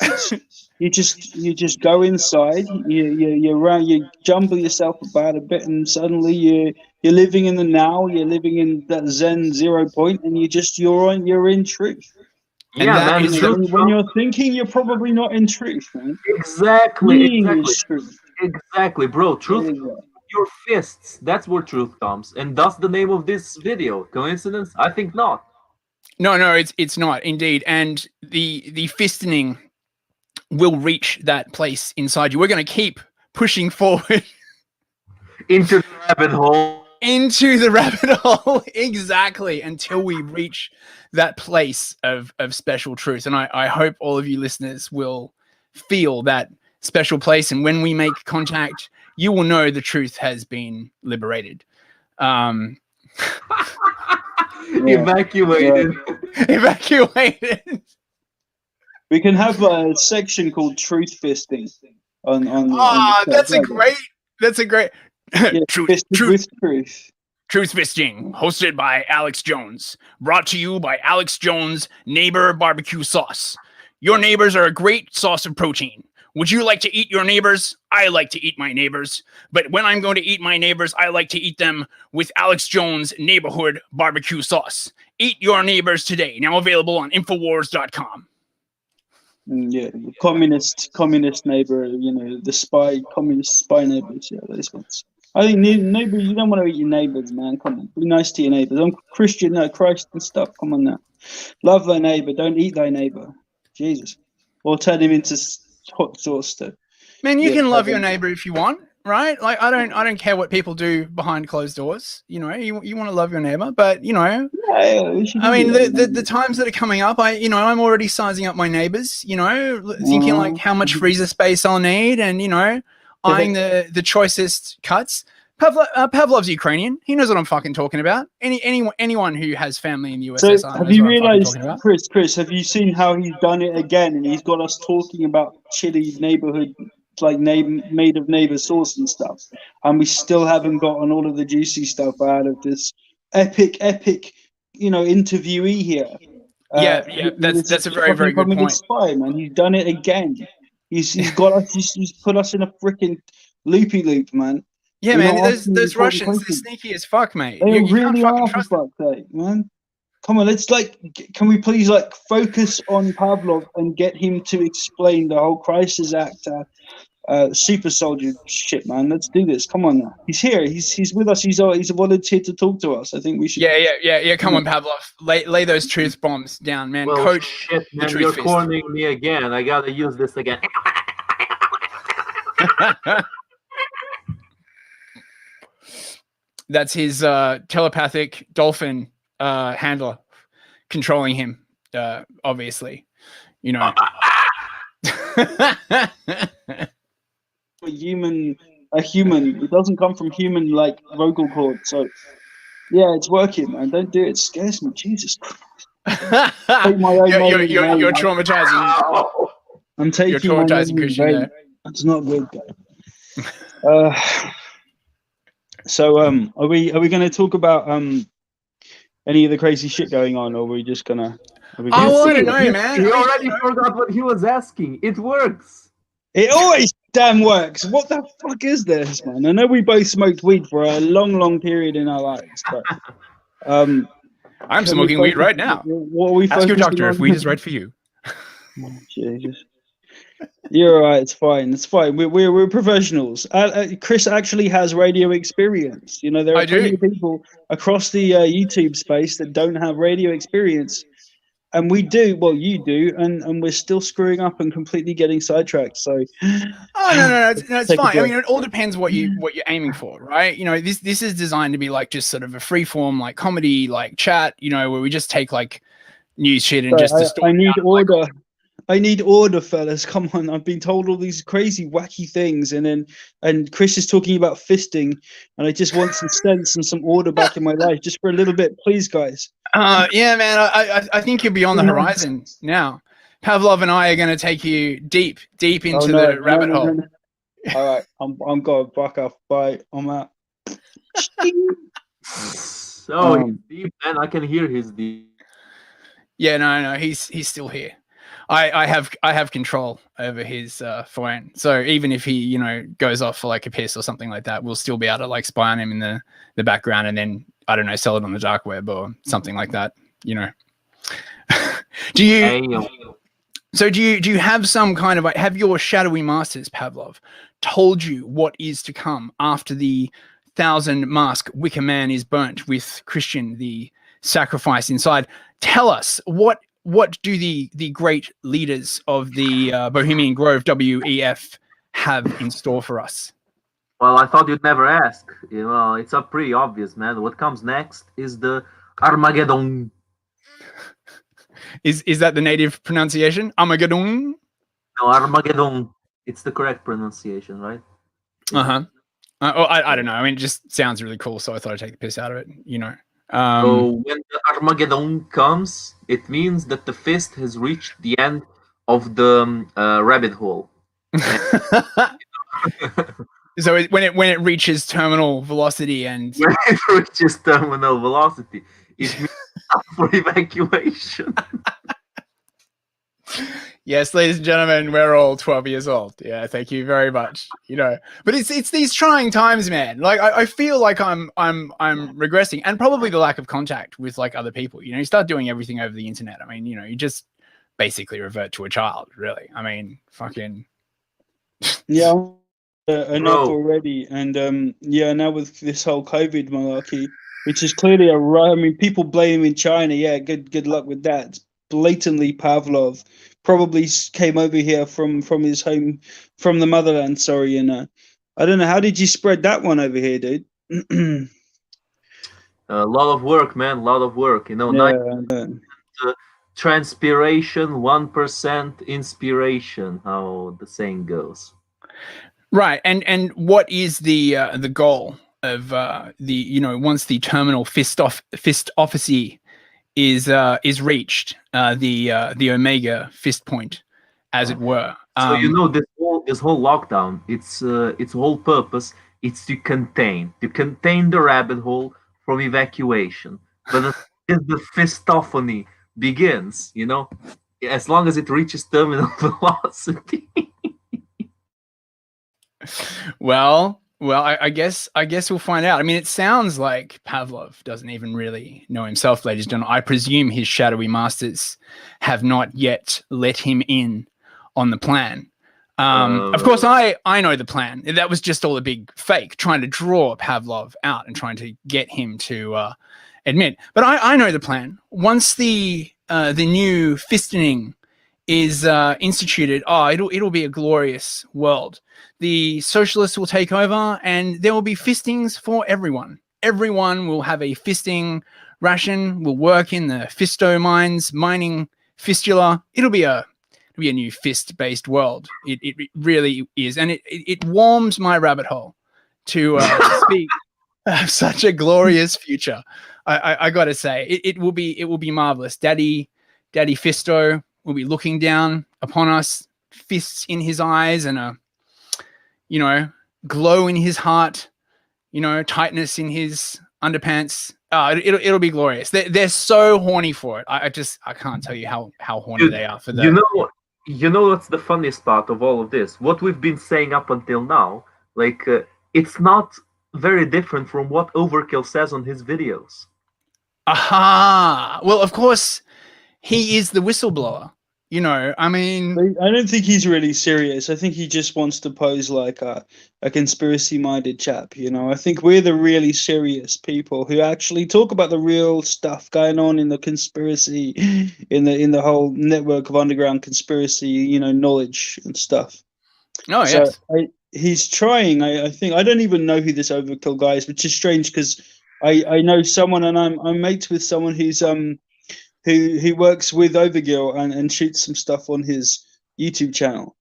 go inside. You jumble yourself about a bit, and suddenly you're living in the now. You're living in that Zen 0 point, and you're in truth. And yeah, man. When you're thinking, you're probably not in truth, man. Exactly, bro. Truth, your fists. That's where truth comes, and that's the name of this video. Coincidence? I think not. No, it's not indeed. And the fistening will reach that place inside you. We're going to keep pushing forward into the rabbit hole. into the rabbit hole. Exactly, until we reach that place of special truth. And I hope all of you listeners will feel that special place. And when we make contact, you will know the truth has been liberated. Evacuated. Evacuated. We can have a section called Truth Fisting on that's a great truth Fisting, hosted by Alex Jones, brought to you by Alex Jones Neighbor Barbecue Sauce. Your neighbors are a great source of protein. Would you like to eat your neighbors? I like to eat my neighbors. But when I'm going to eat my neighbors, I like to eat them with Alex Jones Neighborhood Barbecue Sauce. Eat your neighbors today. Now available on Infowars.com. Yeah, communist neighbor, the communist spy neighbors. Yeah, those ones. I think neighbor, you don't want to eat your neighbors, man. Come on, be nice to your neighbors. I'm Christian, Christ and stuff. Come on now, love thy neighbor. Don't eat thy neighbor. Jesus, or turn him into hot sauce. Man, you can love your neighbor if you want, right? Like I don't care what people do behind closed doors. You want to love your neighbor, but I mean the times that are coming up, I'm already sizing up my neighbors. Thinking like how much freezer space I'll need, and eyeing the choicest cuts. Pavlov's Ukrainian. He knows what I'm fucking talking about. Anyone who has family in the USSR. So have you realized, Chris? Have you seen how he's done it again? And he's got us talking about chili neighborhood, like made of neighbor sauce and stuff, and we still haven't gotten all of the juicy stuff out of this epic, interviewee here. That's a very, very good point. Spy, man. He's done it again. He's got us. He's put us in a freaking loopy loop, man. Yeah, man, those Russians, they're sneaky as fuck, mate. You really are, for fuck's sake, man. Come on, can we please focus on Pavlov and get him to explain the whole Crisis Act, super soldier shit, man. Let's do this. Come on now. He's here. He's with us. He's a volunteer to talk to us. I think we should. Yeah. Come on, Pavlov. Lay those truth bombs down, man. Well, Coach, shit, man, you're cornering me again. I gotta use this again. That's his telepathic dolphin handler controlling him, obviously. A human. It doesn't come from human vocal cord. So, yeah, it's working, man. Don't do it. It scares me. Jesus Christ. You're traumatizing. I'm taking. You're traumatizing Christian there. That's not good, guy. So are we going to talk about any of the crazy shit going on, or are we just gonna? I don't know, man. He already forgot what he was asking. It works. It always damn works. What the fuck is this, man? I know we both smoked weed for a long period in our lives, but I'm smoking weed right now. What are we? Ask your doctor if weed is right for you. Oh, Jesus. You're all right. It's fine. It's fine. We're professionals. Chris actually has radio experience. There are plenty of people across the YouTube space that don't have radio experience, and we do. Well, you do, and we're still screwing up and completely getting sidetracked. So, no, it's fine. I mean, it all depends what you're aiming for, right? This is designed to be just sort of a free form, comedy, chat. Where we just take news shit and just distort. I need order. I need order, fellas. Come on. I've been told all these crazy, wacky things, and Chris is talking about fisting, and I just want some sense and some order back in my life, just for a little bit, please, guys. Yeah, man. I think you're beyond the horizon now. Pavlov and I are going to take you deep into the rabbit hole. No. All right, I'm going. Fuck off. Bye. I'm out. So deep, man. I can hear his deep. Yeah, no. He's still here. I have control over his phone, so even if he goes off for a piss or something like that, we'll still be able to spy on him in the background, and then I don't know, sell it on the dark web or something like that. Do you have some kind of have your shadowy masters, Pavlov, told you what is to come after the 1,000-mask wicker man is burnt with Christian the sacrifice inside? Tell us what do the great leaders of the Bohemian Grove WEF have in store for us? Well, I thought you'd never ask. You know, it's pretty obvious, man. What comes next is the Armageddon. Is that the native pronunciation? Armageddon? No, Armageddon. It's the correct pronunciation, right? Uh-huh. I don't know. I mean, it just sounds really cool, so I thought I'd take the piss out of it, you know. So when the Armageddon comes, it means that the fist has reached the end of the rabbit hole. So when it reaches terminal velocity and when it reaches terminal velocity, it means for evacuation. Yes, ladies and gentlemen, we're all 12 years old. Yeah, thank you very much. You know, but it's these trying times, man. Like I feel like I'm regressing, and probably the lack of contact with like other people. You know, you start doing everything over the internet. I mean, you know, you just basically revert to a child, really. I mean, fucking yeah, enough already. And now with this whole COVID malarkey, which is clearly I mean, people blaming China. Yeah, good luck with that. It's blatantly Pavlov. Probably came over here from his home, from the motherland. Sorry, and I don't know, how did you spread that one over here, dude? A lot of work, man. A lot of work. You know, Yeah. Transpiration, 1% inspiration. How the saying goes. Right, and what is the goal of the, you know, once the terminal fist office is reached, the omega fist point, as it were. So you know, this whole lockdown, its whole purpose is to contain the rabbit hole from evacuation. But as the fistophony begins, you know, as long as it reaches terminal velocity. Well, I guess we'll find out. I mean, it sounds like Pavlov doesn't even really know himself, ladies and gentlemen. I presume his shadowy masters have not yet let him in on the plan. Of course, I know the plan. That was just all a big fake, trying to draw Pavlov out and trying to get him to admit. But I know the plan. Once the new Fistening is instituted, it'll be a glorious world. The socialists will take over, and there will be fistings for everyone. Everyone will have a fisting ration. Will work in the fisto mines, mining fistula. It'll be a new fist-based world. It really is, and it warms my rabbit hole to speak of such a glorious future. I got to say, it will be marvelous. Daddy Fisto will be looking down upon us, fists in his eyes, and a, you know, glow in his heart, you know, tightness in his underpants. It'll be glorious. They're so horny for it. I can't tell you how horny they are for that. You know what's the funniest part of all of this? What we've been saying up until now, like, it's not very different from what Overkill says on his videos. Aha! Well, of course, he is the whistleblower. You know, I mean, I don't think he's really serious. I think he just wants to pose like a conspiracy-minded chap. You know, I think we're the really serious people who actually talk about the real stuff going on in the conspiracy, in the whole network of underground conspiracy, you know, knowledge and stuff. Oh, so yes. He's trying. I think I don't even know who this Overkill guy is, which is strange because I know someone, and I'm mates with someone who's who works with Overkill and shoots some stuff on his YouTube channel.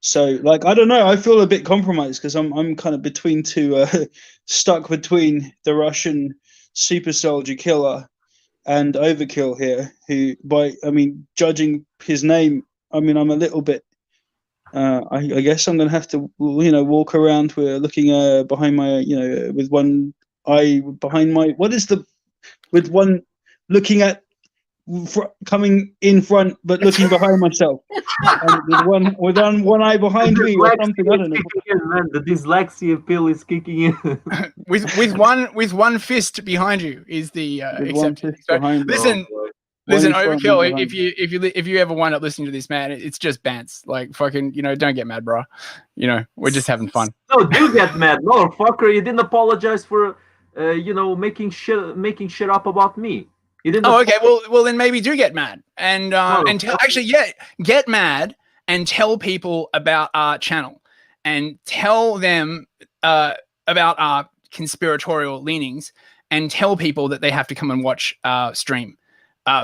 So, like, I don't know. I feel a bit compromised because I'm kind of between two, stuck between the Russian super soldier killer and Overkill here. Who, judging his name, I'm a little bit. I guess I'm gonna have to, you know, walk around with looking behind my, you know, with one eye behind my. With one looking at. Coming in front but looking behind myself, and with one eye behind me or something. I don't know. Man, the dyslexia pill is kicking in. with one fist behind you is the acceptance. So, listen, Overkill. If you ever wind up listening to this, man, it's just bants. Like, fucking, you know, don't get mad, bro. You know, we're just having fun. No, do get mad, motherfucker. You didn't apologize for, you know, making shit up about me. Okay. Well, then maybe do get mad and get mad and tell people about our channel and tell them about our conspiratorial leanings and tell people that they have to come and watch our stream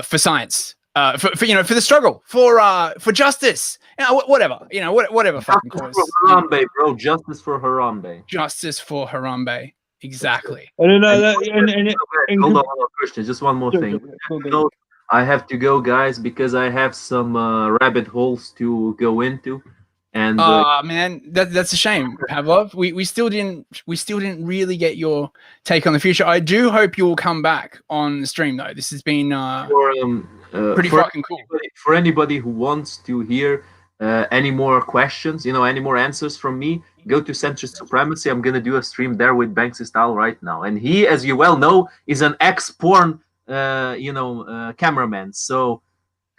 for science, for the struggle, for justice, whatever, whatever fucking cause. Harambe, bro, justice for Harambe. Justice for Harambe, exactly. I don't know. Hold on, Christian. Just one more thing. I have to go, guys, because I have some rabbit holes to go into. And man, that's a shame, Pavlov. We still didn't really get your take on the future. I do hope you'll come back on the stream though. This has been pretty fucking cool. For anybody who wants to hear any more questions, any more answers from me, go to Centrist Supremacy. I'm gonna do a stream there with Banksy Style right now, and he, as you well know, is an ex-porn cameraman. So.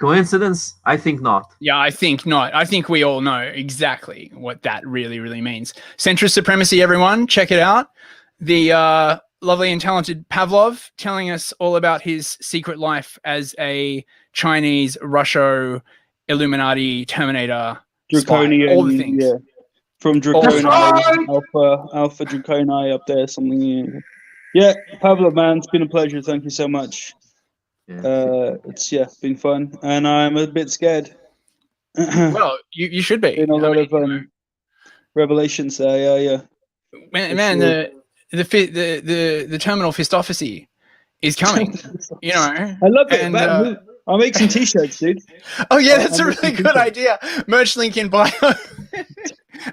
Coincidence? I think not. Yeah, I think not. I think we all know exactly what that really, really means. Centrist Supremacy, everyone. Check it out. The lovely and talented Pavlov telling us all about his secret life as a Chinese, Russo, Illuminati, Terminator, Draconian, spy, all the things. Yeah. From Draconi, Alpha Draconi up there, something. Yeah, Pavlov, man, it's been a pleasure. Thank you so much. It's been fun, and I'm a bit scared. Well, you should be. Been a lot of revelations there. Yeah. Man, the terminal fistophacy is coming. I love it, man. I'll make some t-shirts, dude. Oh yeah, that's a really good idea. Merch link in bio.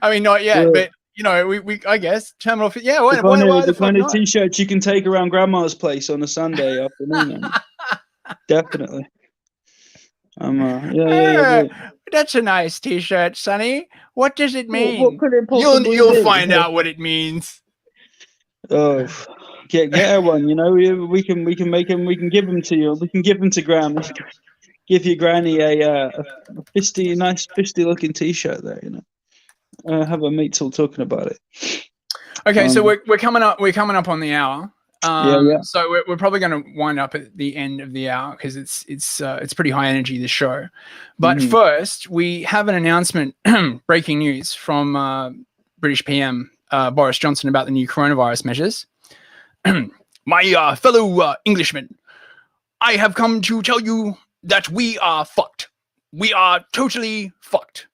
I mean, not yet, but we I guess terminal. Yeah, the kind of t-shirts you can take around grandma's place on a Sunday afternoon. Definitely. That's a nice t-shirt, Sonny. What does it mean? What could it possibly You'll find out what it means. Oh, get her one. We can make them. We can give them to you. We can give them to Gram. Give your granny a nice fisty looking t-shirt there. Have our mates all talking about it. Okay, so we're coming up. We're coming up on the hour. So we're probably going to wind up at the end of the hour because it's pretty high energy, this show. But first, we have an announcement, breaking news from British PM Boris Johnson about the new coronavirus measures. My fellow Englishmen, I have come to tell you that we are fucked. We are totally fucked.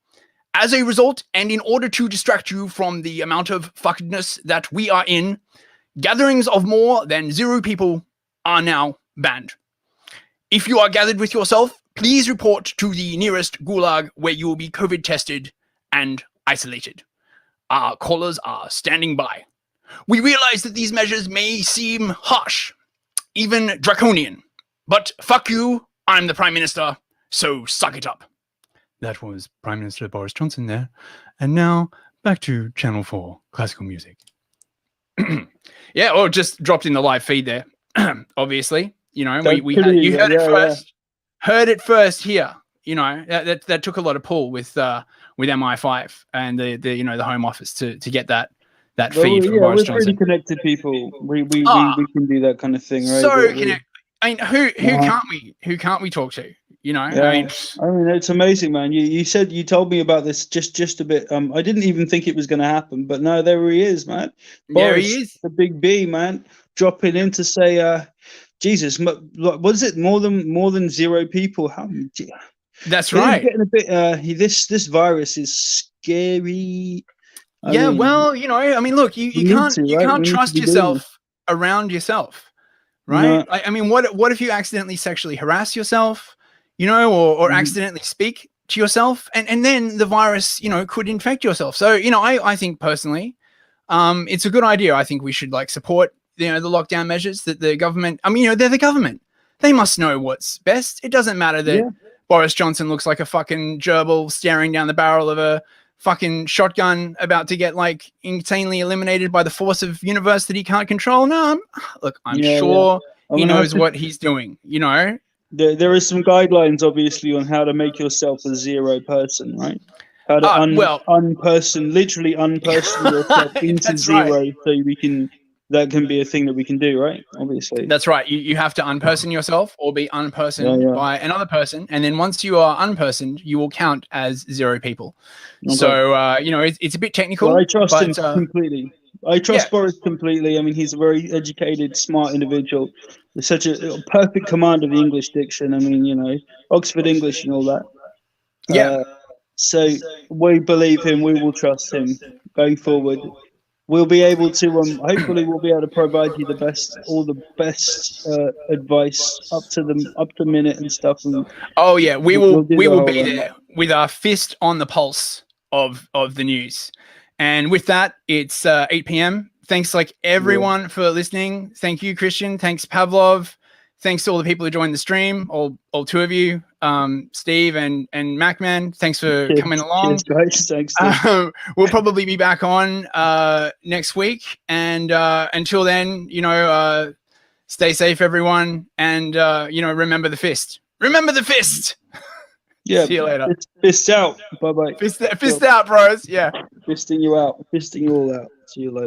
As a result, and in order to distract you from the amount of fuckedness that we are in, gatherings of more than 0 people are now banned. If you are gathered with yourself, please report to the nearest gulag where you will be COVID tested and isolated. Our callers are standing by. We realize that these measures may seem harsh, even draconian, but fuck you, I'm the Prime Minister, so suck it up. That was Prime Minister Boris Johnson there. And now back to Channel 4 Classical Music. Yeah, or just dropped in the live feed there. Obviously, you heard it first. Heard it first here. That took a lot of pull with MI5 and the Home Office to get that feed from Boris Johnson. We're pretty connected people. We can do that kind of thing, right? So connected. I mean, who can't we talk to? I mean, it's amazing, man. You told me about this just a bit. I didn't even think it was going to happen, but no, there he is, man. There he is, the big B, man, dropping in to say, Jesus, what is it? More than 0 people. How many? That's right. Getting a bit. This virus is scary. I mean, look, you can't trust yourself around yourself, right? No. I mean, what if you accidentally sexually harass yourself? Or accidentally speak to yourself, and then the virus, could infect yourself. So, I think personally, it's a good idea. I think we should support, the lockdown measures that the government. I mean, they're the government. They must know what's best. It doesn't matter that Boris Johnson looks like a fucking gerbil staring down the barrel of a fucking shotgun, about to get insanely eliminated by the force of universe that he can't control. No, I'm sure he knows what he's doing. There is some guidelines, obviously, on how to make yourself a 0 person, right? How to literally unperson yourself into 0, right. So that can be a thing that we can do, right? Obviously. That's right. You have to unperson yourself or be unpersoned by another person. And then once you are unpersoned, you will count as 0 people. Okay. So, it's a bit technical. Well, I trust him completely. I trust Boris completely. I mean, he's a very educated, smart individual. He's such a perfect command of the English diction. I mean, you know, Oxford English and all that. So we believe him. We will trust him going forward. We'll be able to, hopefully, we'll be able to provide you all the best advice up to minute and stuff. And we will be there with our fist on the pulse of the news. And with that, it's 8 p.m. Thanks, everyone for listening. Thank you, Christian. Thanks, Pavlov. Thanks to all the people who joined the stream, all two of you, Steve and MacMan. Thanks for coming along. Cheers, guys. Thanks. We'll probably be back on next week. And until then, stay safe, everyone. And, remember the fist. Remember the fist. Yeah. See you later. Fist out. Bye-bye. Fist out, bros. Yeah. Fisting you out. Fisting you all out. See you later.